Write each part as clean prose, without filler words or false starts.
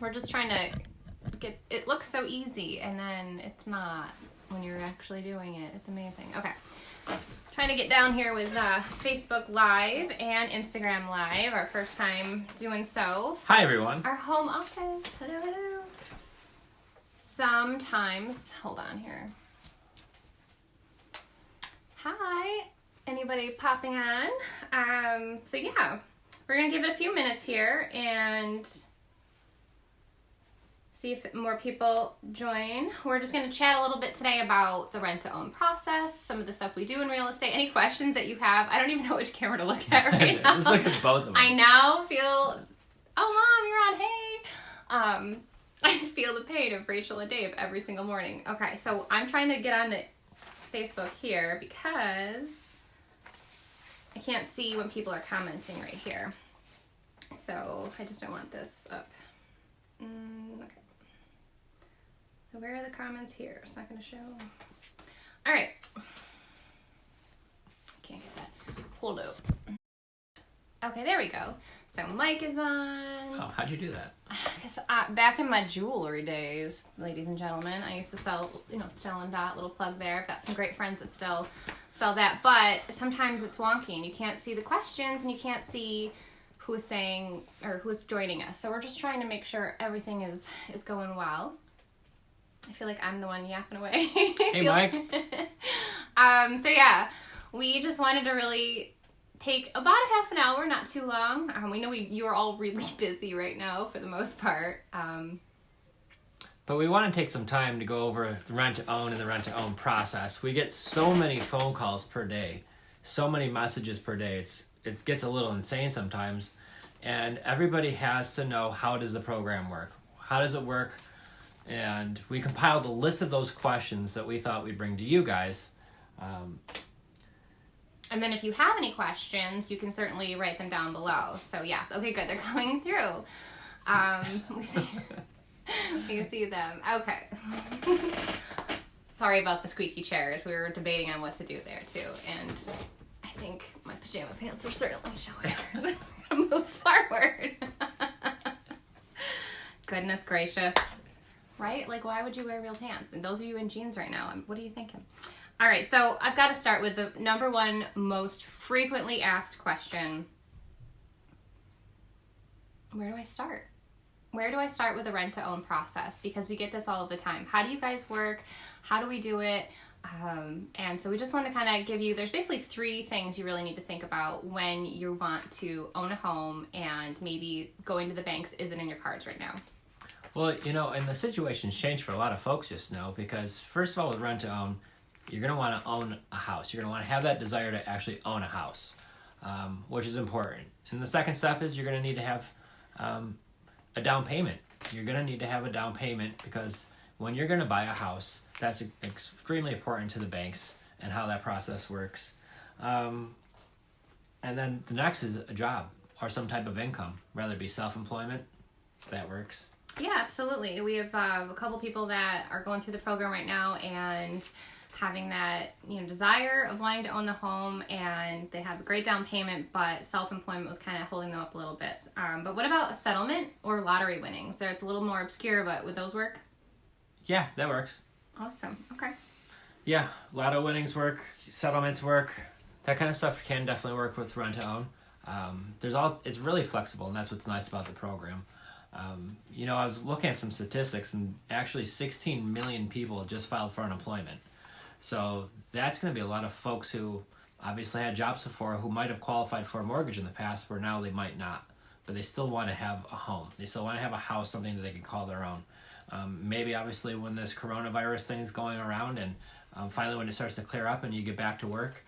We're just trying to get, it looks so easy, and then it's not when you're actually doing it. It's amazing. Okay. Trying to get down here with Facebook Live and Instagram Live. Our first time doing so. Hi, everyone. Our home office. Hello, hello. Sometimes, hold on here. Hi. Anybody popping on? So yeah, we're going to give it a few minutes here and see if more people join. We're just going to chat a little bit today about the rent-to-own process, some of the stuff we do in real estate. Any questions that you have? I don't even know which camera to look at right now. Let's look at both of them. I now feel, oh, Mom, you're on. Hey. I feel the pain of Rachel and Dave every single morning. Okay, so I'm trying to get on to Facebook here because I can't see when people are commenting right here. So I just don't want this up. Okay. So where are the comments here? It's not going to show. All right. Can't get that. Hold up. Okay, there we go. So mic is on. Oh, how'd you do that? Because back in my jewelry days, ladies and gentlemen, I used to sell, Still and Dot, little plug there. I've got some great friends that still sell that. But sometimes it's wonky and you can't see the questions and you can't see who's saying or who's joining us. So we're just trying to make sure everything is going well. I feel like I'm the one yapping away. Hey, Mike. So yeah, we just wanted to really take about a half an hour, not too long. We know you are all really busy right now for the most part. But we want to take some time to go over the rent-to-own and the rent-to-own process. We get so many phone calls per day, so many messages per day. It gets a little insane sometimes. And everybody has to know, how does the program work? How does it work? And we compiled a list of those questions that we thought we'd bring to you guys. And then if you have any questions, you can certainly write them down below. So yes, okay, good, they're coming through. We see them. Okay. Sorry about the squeaky chairs. We were debating on what to do there too. And I think my pajama pants are certainly showing. I'm going to move forward. Goodness gracious. Right? Like, why would you wear real pants? And those of you in jeans right now, what are you thinking? All right, so I've got to start with the number one most frequently asked question. Where do I start? Where do I start with the rent-to-own process? Because we get this all the time. How do you guys work? How do we do it? And so we just want to kind of give you, there's basically three things you really need to think about when you want to own a home and maybe going to the banks isn't in your cards right now. Well, and the situation's changed for a lot of folks just now because, first of all, with rent-to-own, you're going to want to own a house. You're going to want to have that desire to actually own a house, which is important. And the second step is you're going to need to have a down payment. You're going to need to have a down payment because when you're going to buy a house, that's extremely important to the banks and how that process works. And then the next is a job or some type of income, whether it be self-employment. That works. Yeah, absolutely. We have a couple people that are going through the program right now and having that desire of wanting to own the home, and they have a great down payment, but self-employment was kind of holding them up a little bit. But what about a settlement or lottery winnings? It's a little more obscure, but would those work? Yeah, that works. Awesome. Okay. Yeah, lotto winnings work, settlements work. That kind of stuff can definitely work with rent-to-own. It's really flexible, and that's what's nice about the program. I was looking at some statistics, and actually 16 million people just filed for unemployment. So that's going to be a lot of folks who obviously had jobs before who might have qualified for a mortgage in the past, where now they might not. But they still want to have a home. They still want to have a house, something that they can call their own. Maybe obviously when this coronavirus thing is going around and finally when it starts to clear up and you get back to work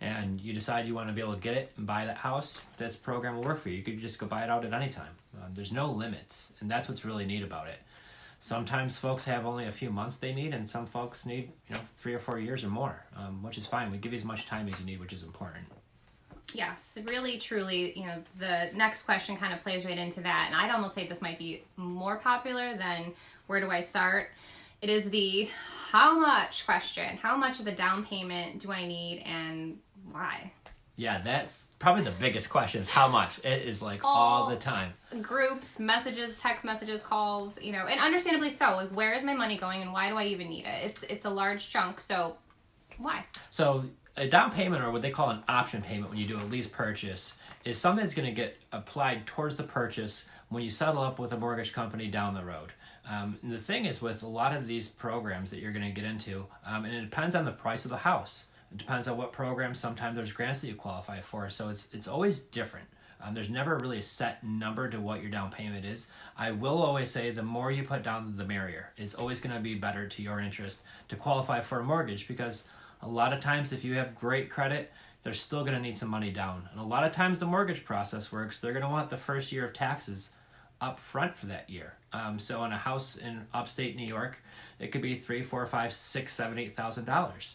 and you decide you want to be able to get it and buy that house, this program will work for you. You could just go buy it out at any time. There's no limits, and that's what's really neat about it. Sometimes folks have only a few months they need, and some folks need 3 or 4 years or more, which is fine. We give you as much time as you need, which is important. Yes, really, truly, the next question kind of plays right into that, and I'd almost say this might be more popular than where do I start. It is the how much question. How much of a down payment do I need and why? Yeah, that's probably the biggest question is how much. It is like all the time. Groups, messages, text messages, calls, and understandably so. Like, where is my money going and why do I even need it? It's a large chunk, so why? So a down payment, or what they call an option payment when you do a lease purchase, is something that's going to get applied towards the purchase when you settle up with a mortgage company down the road. And the thing is with a lot of these programs that you're going to get into, and it depends on the price of the house. It depends on what programs. Sometimes there's grants that you qualify for, so it's always different. There's never really a set number to what your down payment is. I will always say the more you put down, the merrier. It's always going to be better to your interest to qualify for a mortgage, because a lot of times if you have great credit, they're still going to need some money down. And a lot of times the mortgage process works. They're going to want the first year of taxes up front for that year. So on a house in upstate New York, it could be $3,000, $4,000, $5,000, $6,000, $7,000, $8,000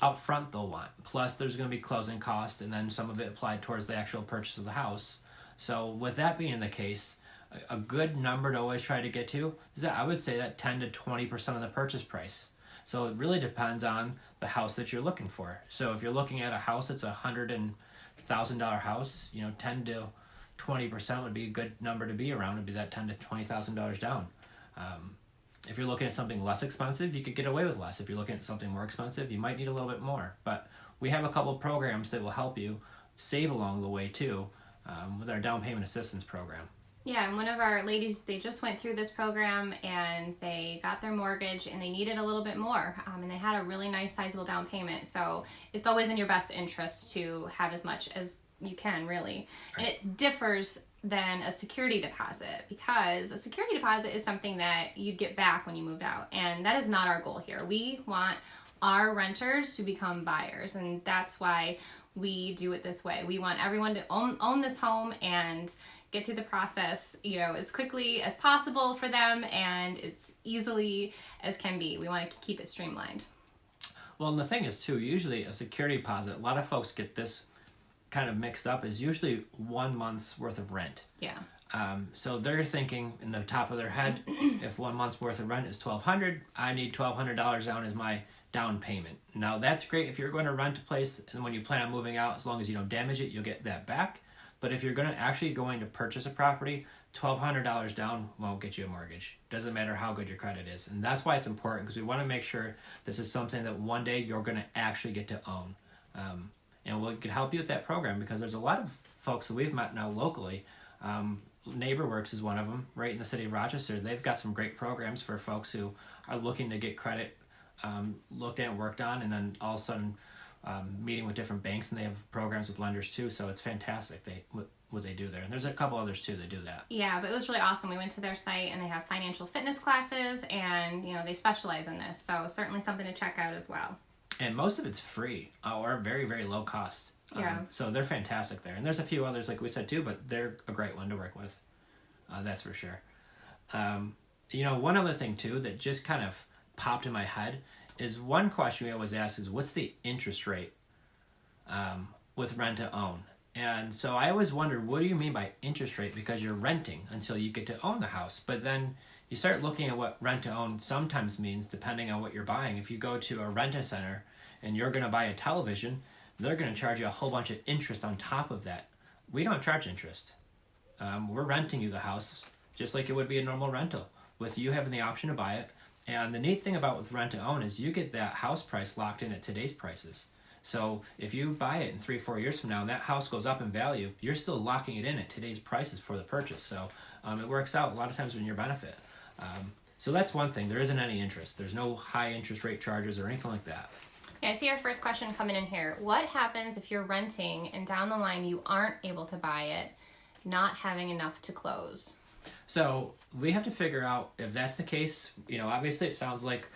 up front they'll want. Plus there's going to be closing costs, and then some of it applied towards the actual purchase of the house. So with that being the case, a good number to always try to get to is that I would say that 10 to 20% of the purchase price. So it really depends on the house that you're looking for. So if you're looking at a house that's $100,000 house, 10 to 20% would be a good number to be around. Would be that $10,000 to $20,000 down. If you're looking at something less expensive, you could get away with less. If you're looking at something more expensive, you might need a little bit more. But we have a couple of programs that will help you save along the way too, with our down payment assistance program. Yeah, and one of our ladies, they just went through this program and they got their mortgage and they needed a little bit more. And they had a really nice sizable down payment. So it's always in your best interest to have as much as you can, really. And it differs than a security deposit, because a security deposit is something that you'd get back when you moved out. And that is not our goal here. We want our renters to become buyers, and that's why we do it this way. We want everyone to own this home and get through the process, as quickly as possible for them and as easily as can be. We want to keep it streamlined. Well, and the thing is too, usually a security deposit, a lot of folks get this kind of mixed up, is usually 1 month's worth of rent. Yeah. So they're thinking in the top of their head, if 1 month's worth of rent is $1,200, I need $1,200 down as my down payment. Now that's great if you're going to rent a place, and when you plan on moving out, as long as you don't damage it, you'll get that back. But if you're going to purchase a property, $1,200 down won't get you a mortgage. Doesn't matter how good your credit is. And that's why it's important, because we want to make sure this is something that one day you're going to actually get to own. And we could help you with that program, because there's a lot of folks that we've met now locally. NeighborWorks is one of them, right in the city of Rochester. They've got some great programs for folks who are looking to get credit looked at and worked on, and then all of a sudden meeting with different banks, and they have programs with lenders too. So it's fantastic what they do there. And there's a couple others too that do that. Yeah, but it was really awesome. We went to their site and they have financial fitness classes, and they specialize in this. So certainly something to check out as well. And most of it's free or very, very low cost. Yeah. So they're fantastic there. And there's a few others, like we said, too, but they're a great one to work with. That's for sure. One other thing, too, that just kind of popped in my head is one question we always ask is, what's the interest rate with rent to own? And so I always wondered, what do you mean by interest rate? Because you're renting until you get to own the house. But then you start looking at what rent to own sometimes means, depending on what you're buying. If you go to a rent-a-center and you're going to buy a television, they're going to charge you a whole bunch of interest on top of that. We don't charge interest. We're renting you the house just like it would be a normal rental, with you having the option to buy it. And the neat thing about with rent to own is you get that house price locked in at today's prices. So if you buy it in 3-4 years from now and that house goes up in value, you're still locking it in at today's prices for the purchase. So it works out a lot of times in your benefit. So that's one thing. There isn't any interest. There's no high interest rate charges or anything like that. Yeah, I see our first question coming in here. What happens if you're renting and down the line you aren't able to buy it, not having enough to close? So we have to figure out if that's the case. Obviously it sounds like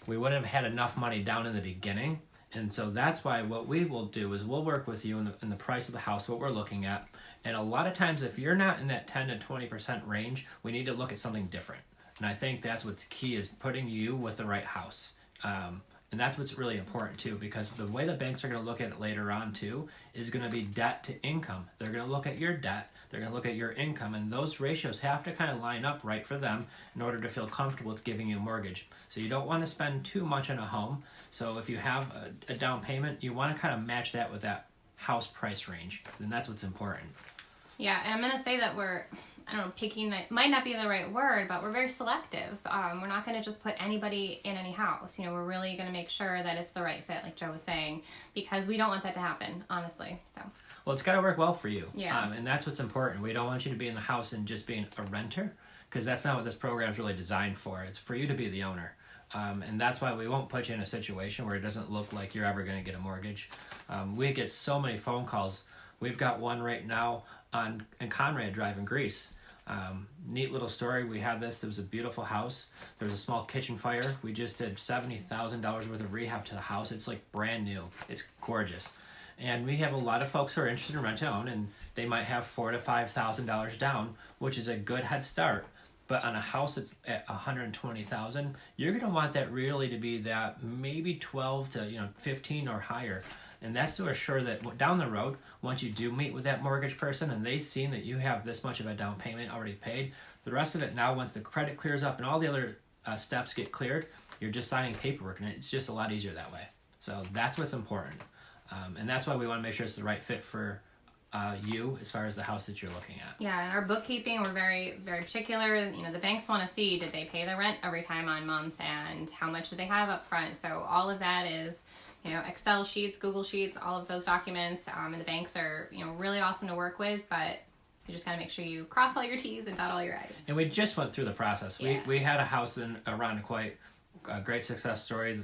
we wouldn't have had enough money down in the beginning. And so that's why what we will do is we'll work with you in the price of the house, what we're looking at. And a lot of times if you're not in that 10 to 20% range, we need to look at something different. And I think that's what's key, is putting you with the right house. And that's what's really important too, because the way the banks are going to look at it later on too is going to be debt to income. They're going to look at your debt, they're going to look at your income, and those ratios have to kind of line up right for them in order to feel comfortable with giving you a mortgage. So you don't want to spend too much on a home. So if you have a down payment, you want to kind of match that with that house price range. And that's what's important. Yeah, and I'm going to say that we're, I don't know, picking might not be the right word, but we're very selective. We're not going to just put anybody in any house. You know, we're really going to make sure that it's the right fit, like Joe was saying, because we don't want that to happen, honestly. So. Well, it's got to work well for you. Yeah. And that's what's important. We don't want you to be in the house and just being a renter, because that's not what this program is really designed for. It's for you to be the owner. And that's why we won't put you in a situation where it doesn't look like you're ever going to get a mortgage. We get so many phone calls. We've got one right now on Conrad Drive in Greece. Neat little story. We had this. It was a beautiful house. There was a small kitchen fire. We just did $70,000 worth of rehab to the house. It's like brand new. It's gorgeous. And we have a lot of folks who are interested in rent to own, and they might have $4,000 to $5,000 down, which is a good head start. But on a house that's at $120,000, you're going to want that really to be that maybe 12 to 15 or higher. And that's to assure that down the road, once you do meet with that mortgage person and they've seen that you have this much of a down payment already paid, the rest of it now, once the credit clears up and all the other steps get cleared, you're just signing paperwork, and it's just a lot easier that way. So that's what's important. And that's why we want to make sure it's the right fit for you as far as the house that you're looking at. Yeah, and our bookkeeping, we're very, very particular. You know, the banks want to see, did they pay the rent every time on month, and how much do they have up front? So all of that is, you know, Excel sheets, Google Sheets, all of those documents. And the banks are, you know, really awesome to work with, but you just got to make sure you cross all your T's and dot all your I's. And we just went through the process. Yeah. We had a house in Irondequoit, a great success story.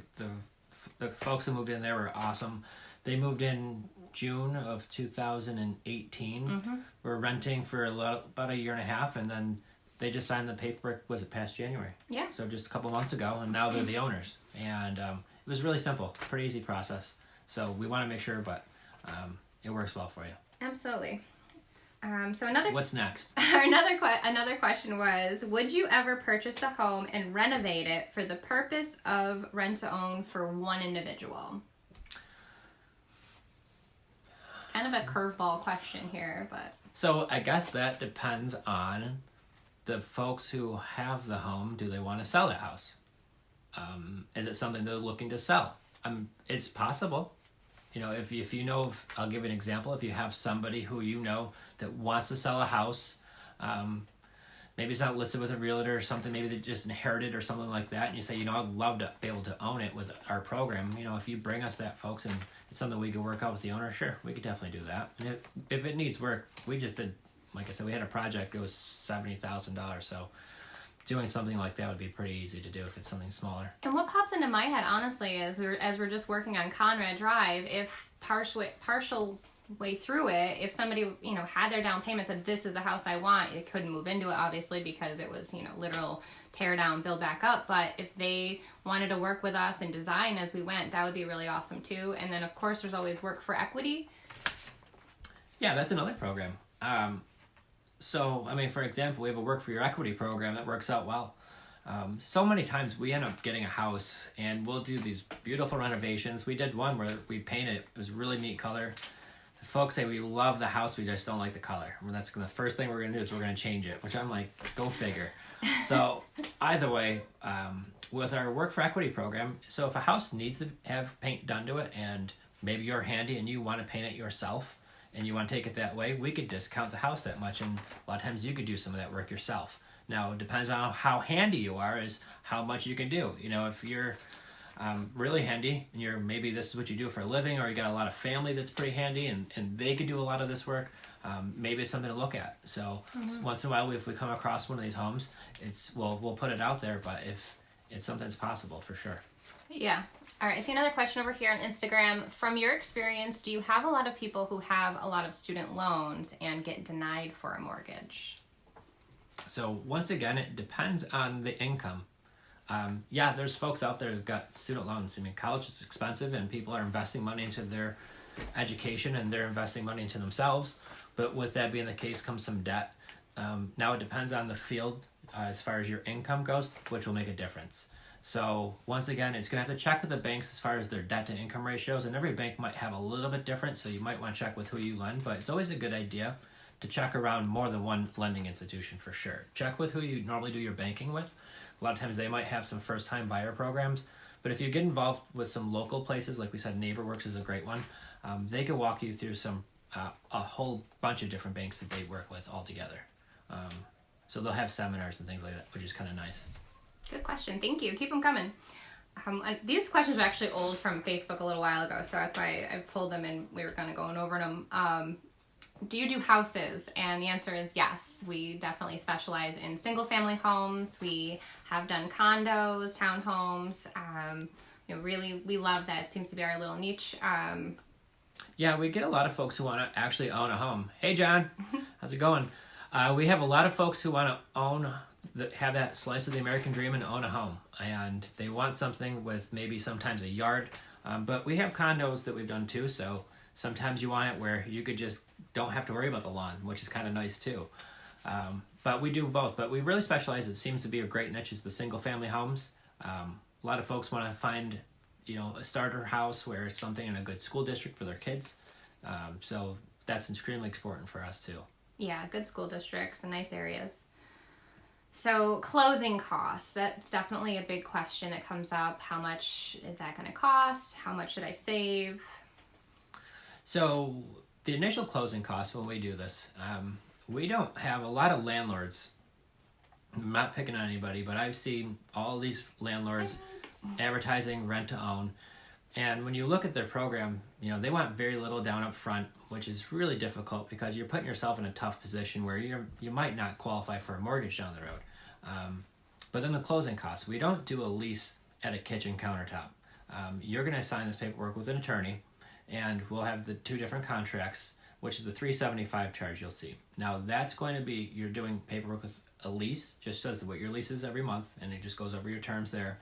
The folks who moved in there were awesome. They moved in June of 2018. Mm-hmm. We're renting for about a year and a half, and then they just signed the paperwork, was it past January? Yeah. So just a couple months ago, and now they're the owners. And it was really simple, pretty easy process. So we want to make sure, but it works well for you. Absolutely. So another. What's next? Another question was: would you ever purchase a home and renovate it for the purpose of rent to own for one individual? It's kind of a curveball question here, but. So I guess that depends on the folks who have the home. Do they want to sell that house? Is it something they're looking to sell? It's possible. You know, if you know, I'll give you an example. If you have somebody who you know that wants to sell a house, maybe it's not listed with a realtor or something, maybe they just inherited or something like that, and you say, you know, I'd love to be able to own it with our program. You know, if you bring us that, folks, and it's something we can work out with the owner, sure, we could definitely do that. And if it needs work, we just did, like I said, we had a project, it was $70,000, so doing something like that would be pretty easy to do if it's something smaller. And what pops into my head, honestly, is as we're just working on Conrad Drive, if partial way through it, if somebody, you know, had their down payment, said, this is the house I want, they couldn't move into it, obviously, because it was, you know, literal tear down, build back up. But if they wanted to work with us and design as we went, that would be really awesome, too. And then, of course, there's always work for equity. Yeah, that's another program. So, I mean, for example, we have a work for your equity program that works out well. So many times we end up getting a house and we'll do these beautiful renovations. We did one where we painted it. It was a really neat color. The folks say we love the house, we just don't like the color. And that's the first thing we're going to do is we're going to change it, which I'm like, go figure. So either way, with our work for equity program, so if a house needs to have paint done to it and maybe you're handy and you want to paint it yourself, and you want to take it that way, we could discount the house that much, and a lot of times you could do some of that work yourself. Now, it depends on how handy you are, is how much you can do. You know, if you're really handy, and maybe this is what you do for a living, or you got a lot of family that's pretty handy, and they could do a lot of this work, maybe it's something to look at. So once in a while, if we come across one of these homes, we'll put it out there, but if it's something that's possible, for sure. Yeah. All right, I see another question over here on Instagram. From your experience, do you have a lot of people who have a lot of student loans and get denied for a mortgage? So once again, it depends on the income. Yeah, there's folks out there who've got student loans. I mean, college is expensive and people are investing money into their education and they're investing money into themselves. But with that being the case comes some debt. Now it depends on the field as far as your income goes, which will make a difference. So once again, it's going to have to check with the banks as far as their debt to income ratios, and every bank might have a little bit different, so you might want to check with who you lend, but it's always a good idea to check around more than one lending institution for sure. Check with who you normally do your banking with. A lot of times they might have some first-time buyer programs, but if you get involved with some local places, like we said, NeighborWorks is a great one. they could walk you through a whole bunch of different banks that they work with all together. So they'll have seminars and things like that, which is kind of nice. Good question. Thank you. Keep them coming. These questions are actually old from Facebook a little while ago, so that's why I pulled them and we were kind of going over them. Do you do houses? And the answer is yes. We definitely specialize in single-family homes. We have done condos, townhomes. Really, we love that. It seems to be our little niche. Yeah, we get a lot of folks who want to actually own a home. Hey, John. How's it going? We have a lot of folks who want to have that slice of the American dream and own a home. And they want something with maybe sometimes a yard. But we have condos that we've done too, so sometimes you want it where you could just don't have to worry about the lawn, which is kind of nice too. But we do both. But we really specialize, it seems to be a great niche, is the single-family homes. A lot of folks want to find, a starter house where it's something in a good school district for their kids. So that's extremely important for us too. Yeah, good school districts and nice areas. So closing costs, that's definitely a big question that comes up. How much is that going to cost? How much should I save? So the initial closing costs when we do this, we don't have a lot of landlords. I'm not picking on anybody, but I've seen all these landlords advertising rent to own. And when you look at their program, they want very little down up front, which is really difficult because you're putting yourself in a tough position where you might not qualify for a mortgage down the road. But then the closing costs, we don't do a lease at a kitchen countertop. You're going to sign this paperwork with an attorney, and we'll have the two different contracts, which is the $375 charge you'll see. Now that's going to be, you're doing paperwork with a lease, just says what your lease is every month, and it just goes over your terms there.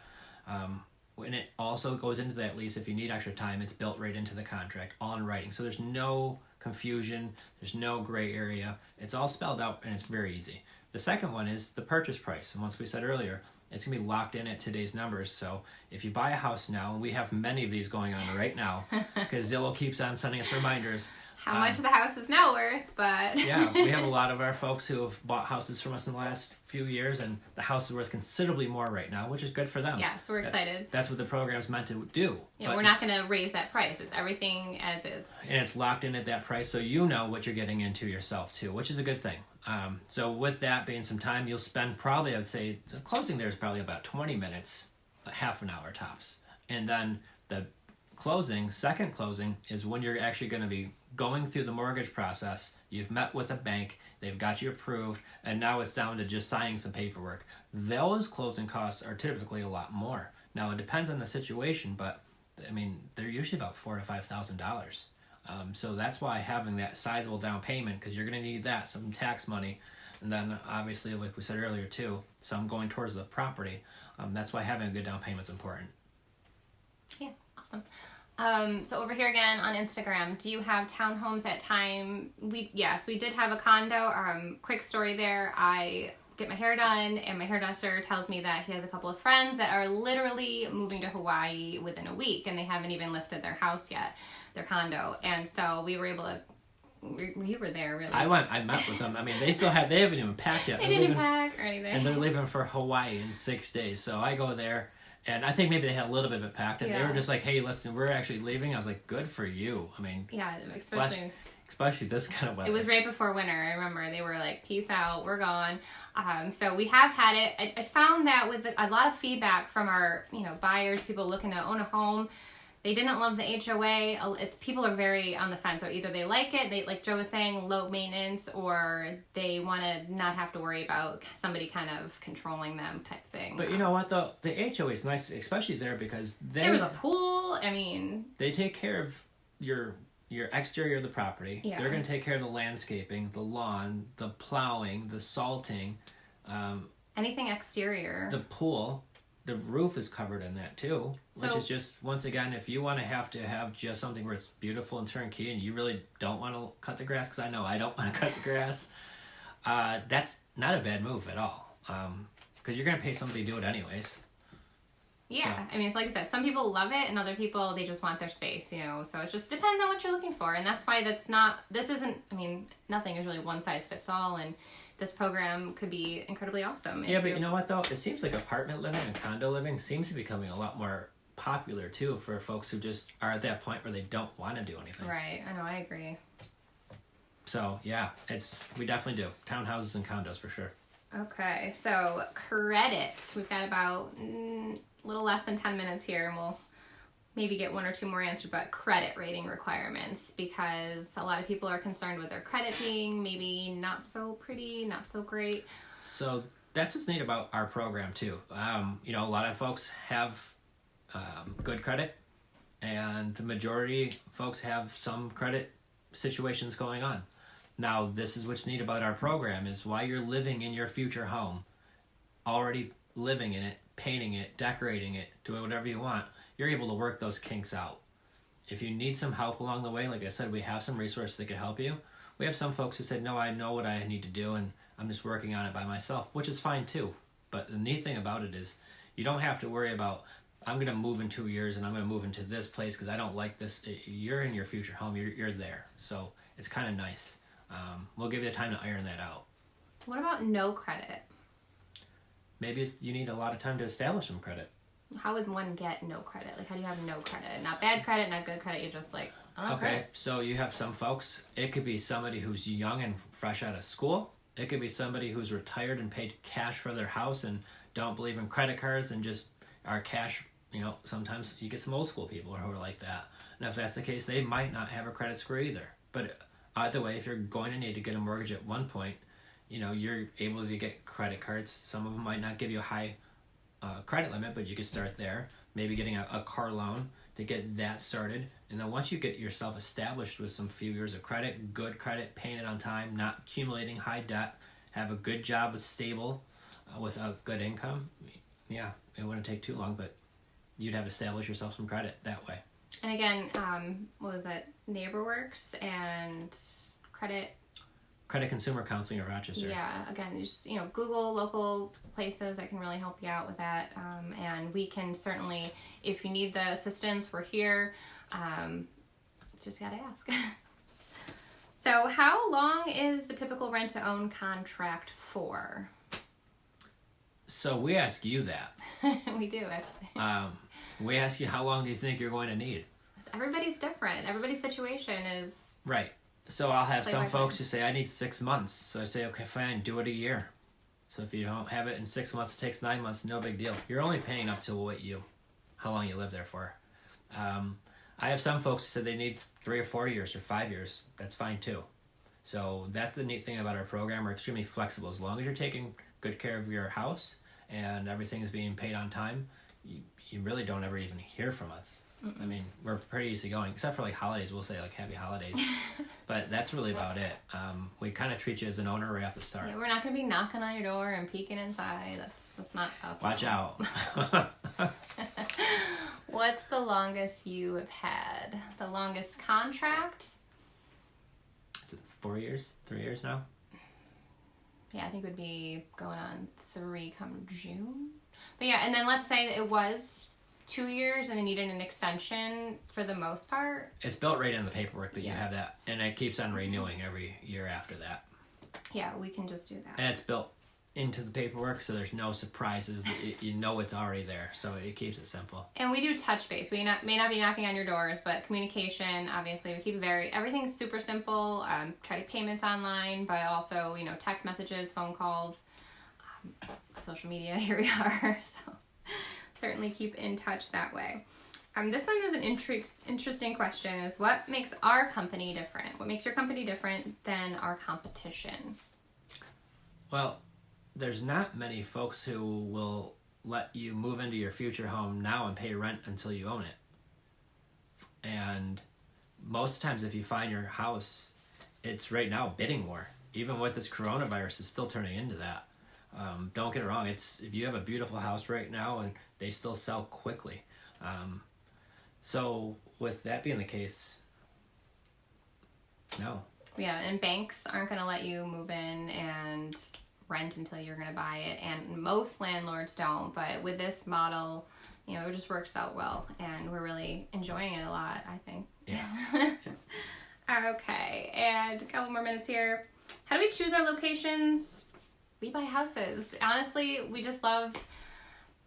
And it also goes into that lease, if you need extra time, it's built right into the contract, all in writing. So there's no confusion, there's no gray area. It's all spelled out and it's very easy. The second one is the purchase price. And once we said earlier, it's going to be locked in at today's numbers. So if you buy a house now, and we have many of these going on right now, because Zillow keeps on sending us reminders. How much the house is now worth, but... Yeah, we have a lot of our folks who have bought houses from us in the last few years, and the house is worth considerably more right now, which is good for them. Yeah, so we're excited. That's what the program's meant to do. Yeah, we're not going to raise that price. It's everything as is. And it's locked in at that price, so you know what you're getting into yourself, too, which is a good thing. So with that being some time, you'll spend probably, I would say, the closing there is probably about 20 minutes, half an hour tops. And then the second closing, is when you're actually going to be going through the mortgage process. You've met with a bank, they've got you approved, and now it's down to just signing some paperwork. Those closing costs are typically a lot more. Now it depends on the situation, but they're usually about $4,000 to $5,000. So that's why having that sizable down payment, because you're going to need that, some tax money, and then obviously, like we said earlier too, some going towards the property. That's why having a good down payment is important. Yeah, awesome. So over here again on Instagram, do you have townhomes at time? Yes, we did have a condo. Quick story there. I get my hair done, and my hairdresser tells me that he has a couple of friends that are literally moving to Hawaii within a week, and they haven't even listed their house yet, their condo. And so we were able to. You were there, really. I met with them. They haven't even packed yet. They didn't pack or anything. And they're leaving for Hawaii in 6 days. So I go there. And I think maybe they had a little bit of it packed, and they were just like, "Hey, listen, we're actually leaving." I was like, "Good for you." Yeah, especially this kind of weather. It was right before winter. I remember they were like, "Peace out, we're gone." So we have had it. I found that with a lot of feedback from our buyers, people looking to own a home. They didn't love the HOA. People are very on the fence. So either they like it, they, like Joe was saying, low maintenance, or they want to not have to worry about somebody kind of controlling them type thing. But you know what though? The HOA is nice, especially there, because there was a pool. They take care of your exterior of the property. Yeah. They're going to take care of the landscaping, the lawn, the plowing, the salting. Anything exterior. The pool. The roof is covered in that too, which is just, once again, if you want to have just something where it's beautiful and turnkey and you really don't want to cut the grass, because I know I don't want to cut the grass, that's not a bad move at all, because you're going to pay somebody to do it anyways. Yeah, so. It's like I said, some people love it and other people, they just want their space, so it just depends on what you're looking for, and that's why nothing is really one size fits all, and this program could be incredibly awesome. Yeah, but you know what though? It seems like apartment living and condo living seems to be becoming a lot more popular too for folks who just are at that point where they don't want to do anything. Right. I know. I agree. So yeah, we definitely do townhouses and condos for sure. Okay, so credit. We've got about a little less than 10 minutes here, and we'll maybe get one or two more answered, but credit rating requirements, because a lot of people are concerned with their credit being maybe not so pretty, not so great. So that's what's neat about our program too. A lot of folks have good credit, and the majority of folks have some credit situations going on. Now, this is what's neat about our program is while you're living in your future home, already living in it, painting it, decorating it, doing whatever you want, you're able to work those kinks out. If you need some help along the way, like I said, we have some resources that can help you. We have some folks who said, no, I know what I need to do, and I'm just working on it by myself, which is fine too. But the neat thing about it is you don't have to worry about, I'm going to move in 2 years and I'm going to move into this place because I don't like this. You're in your future home. You're there. So it's kind of nice. We'll give you the time to iron that out. What about no credit? Maybe you need a lot of time to establish some credit. How would one get no credit? Like, how do you have no credit? Not bad credit, not good credit. You're just like, I don't have credit. So you have some folks. It could be somebody who's young and fresh out of school. It could be somebody who's retired and paid cash for their house and don't believe in credit cards and just are cash. Sometimes you get some old school people who are like that. And if that's the case, they might not have a credit score either. But either way, if you're going to need to get a mortgage at one point, you're able to get credit cards. Some of them might not give you a high credit limit, but you can start there. Maybe getting a car loan to get that started. And then once you get yourself established with some few years of credit, good credit, paying it on time, not accumulating high debt, have a good job with stable, with a good income, yeah, it wouldn't take too long, but you'd have established yourself some credit that way. And again, what was it? NeighborWorks and Credit Consumer Counseling of Rochester. Yeah, again, just Google local places that can really help you out with that. And we can certainly, if you need the assistance, we're here. Just gotta ask. So, how long is the typical rent-to-own contract for? So we ask you that. We do it. We ask you, how long do you think you're going to need? Everybody's different. Everybody's situation is... Right. So I'll have some folks who say, I need 6 months. So I say, okay, fine, do it a year. So if you don't have it in 6 months, it takes 9 months, no big deal. You're only paying up to how long you live there for. I have some folks who said they need 3 or 4 years or 5 years. That's fine too. So that's the neat thing about our program. We're extremely flexible. As long as you're taking good care of your house and everything is being paid on time, you really don't ever even hear from us. Mm-mm. I mean, we're pretty easygoing, except for like holidays. We'll say like happy holidays, but that's really about it. We kind of treat you as an owner right off the start. Yeah, we're not going to be knocking on your door and peeking inside. That's not us. Watch out. What's the longest you have had? The longest contract? Is it 4 years? 3 years now? Yeah, I think it would be going on 3 come June. But yeah, and then let's say it was 2 years and it needed an extension for the most part. It's built right in the paperwork that you have that, and it keeps on renewing every year after that. Yeah, we can just do that. And it's built into the paperwork, so there's no surprises. It's already there, so it keeps it simple. And we do touch base. We may not be knocking on your doors, but communication, obviously, we keep everything's super simple. Try to payments online, but also, text messages, phone calls, social media. Here we are. So certainly keep in touch that way. This one is an interesting question, is what makes our company different? What makes your company different than our competition? Well, there's not many folks who will let you move into your future home now and pay rent until you own it. And most times if you find your house, it's right now bidding war. Even with this coronavirus, it's still turning into that. Don't get it wrong. If you have a beautiful house right now, and they still sell quickly. So with that being the case, no. Yeah, and banks aren't going to let you move in and rent until you're going to buy it, and most landlords don't, but with this model, it just works out well, and we're really enjoying it a lot, I think. Yeah. Okay, and a couple more minutes here. How do we choose our locations? We buy houses. Honestly, we just love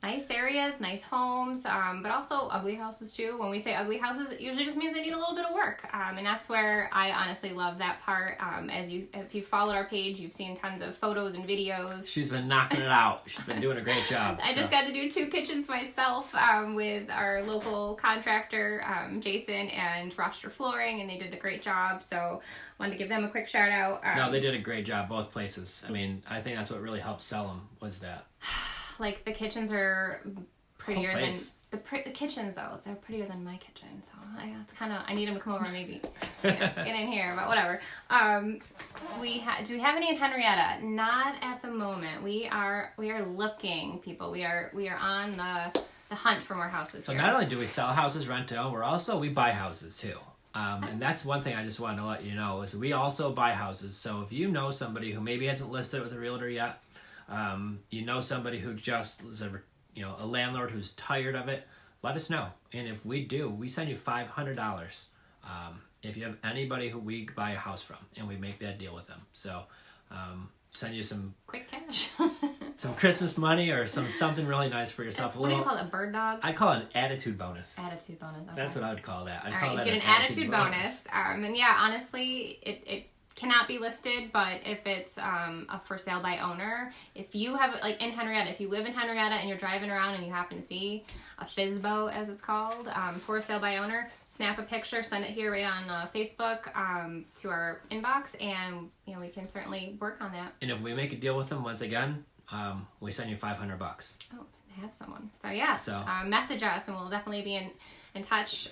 nice areas, nice homes, but also ugly houses too. When we say ugly houses, it usually just means they need a little bit of work, and that's where I honestly love that part. If you followed our page, you've seen tons of photos and videos. She's been knocking it out. She's been doing a great job. I just got to do 2 kitchens myself with our local contractor, Jason and Rochester Flooring, and they did a great job. So wanted to give them a quick shout out. No, they did a great job, both places. I mean, I think that's what really helped sell them was that. Like, the kitchens are prettier than the kitchens, though. They're prettier than my kitchen, so I need them to come over and maybe get in here, but whatever. Do we have any in Henrietta? Not at the moment. We are looking, people. We are on the hunt for more houses. So here. not only do we sell houses, rent to own, we buy houses too. And that's one thing I just wanted to let you know is we also buy houses. So if you know somebody who maybe hasn't listed with a realtor yet, you know somebody who just is a landlord who's tired of it, let us know. And if we do, we send you $500 if you have anybody who we buy a house from, and we make that deal with them. So send you some quick cash, some Christmas money or something really nice for yourself. What do you call it? A bird dog? I call it an attitude bonus. Attitude bonus. Okay. That's what I would call that. All right, you get an attitude bonus. And yeah, honestly, it cannot be listed, but if it's a for sale by owner, if you have, like in Henrietta, if you live in Henrietta and you're driving around and you happen to see a FSBO, as it's called, for sale by owner, snap a picture, send it here right on Facebook to our inbox, and we can certainly work on that. And if we make a deal with them, once again, we send you $500. Oh, I have someone. So yeah, message us and we'll definitely be in touch.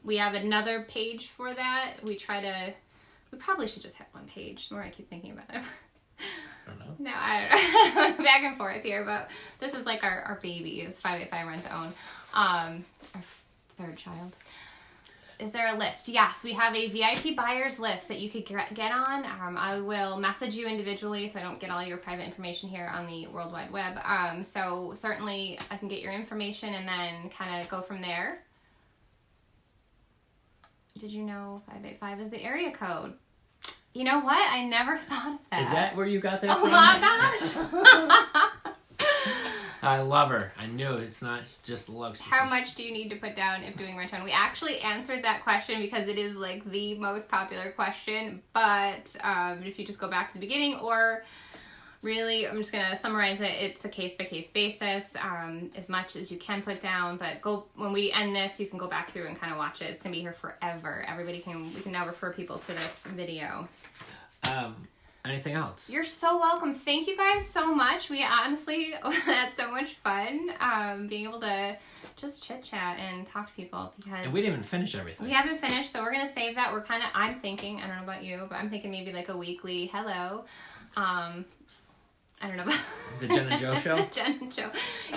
We have another page for that. We probably should just have one page. The more I keep thinking about it. I don't know. No, I don't know. Back and forth here, but this is like our baby is 585 rent to own. Our 3rd child. Is there a list? Yes, we have a VIP buyers list that you could get on. I will message you individually so I don't get all your private information here on the World Wide Web. So certainly I can get your information and then kind of go from there. Did you know 585 is the area code? You know what? I never thought of that. Is that where you got that from? Oh my gosh. I love her. I knew it's not just looks. How much do you need to put down if doing rent on? We actually answered that question because it is like the most popular question. But if you just go back to the beginning, or really, I'm just gonna summarize it. It's a case-by-case basis, as much as you can put down. But when we end this, you can go back through and kind of watch it. It's gonna be here forever. We can now refer people to this video. Anything else? You're so welcome. Thank you guys so much. We honestly had so much fun being able to just chit chat and talk to people because and we didn't even finish everything. We haven't finished, so we're gonna save that. I'm thinking, I don't know about you, but I'm thinking maybe like a weekly hello. I don't know about the Jenn and Joe show. Jenn and Joe.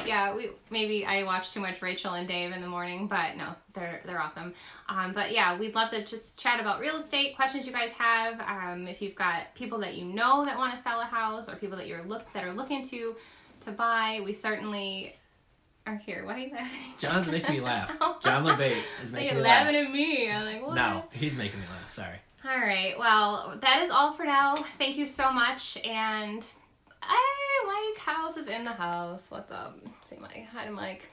Yeah, maybe I watch too much Rachel and Dave in the morning, but no, they're awesome. But yeah, we'd love to just chat about real estate, questions you guys have. If you've got people that you know that want to sell a house, or people that that are looking to buy, we certainly are here. Why are you laughing? John's making me laugh. John LeBate is making me laugh. You're laughing at me. I'm like, what? No, he's making me laugh. Sorry. All right. Well, that is all for now. Thank you so much, and I like houses in the house. What's up? Say hi to Mike.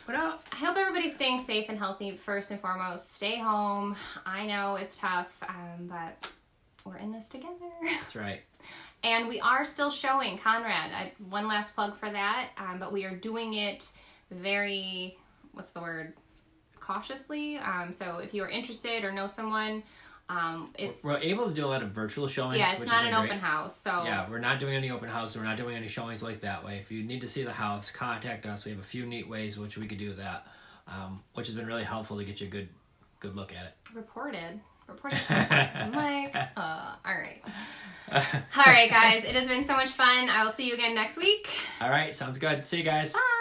What up? I hope everybody's staying safe and healthy first and foremost. Stay home. I know it's tough, but we're in this together. That's right. And we are still showing Conrad. One last plug for that, but we are doing it very, cautiously. So if you are interested or know someone, we're able to do a lot of virtual showings. Yeah, it's not an open house. So yeah, we're not doing any open houses. We're not doing any showings like that way. If you need to see the house, contact us. We have a few neat ways which we could do that, which has been really helpful to get you a good look at it. Reported. I'm like, all right. All right, guys. It has been so much fun. I will see you again next week. All right, sounds good. See you guys. Bye.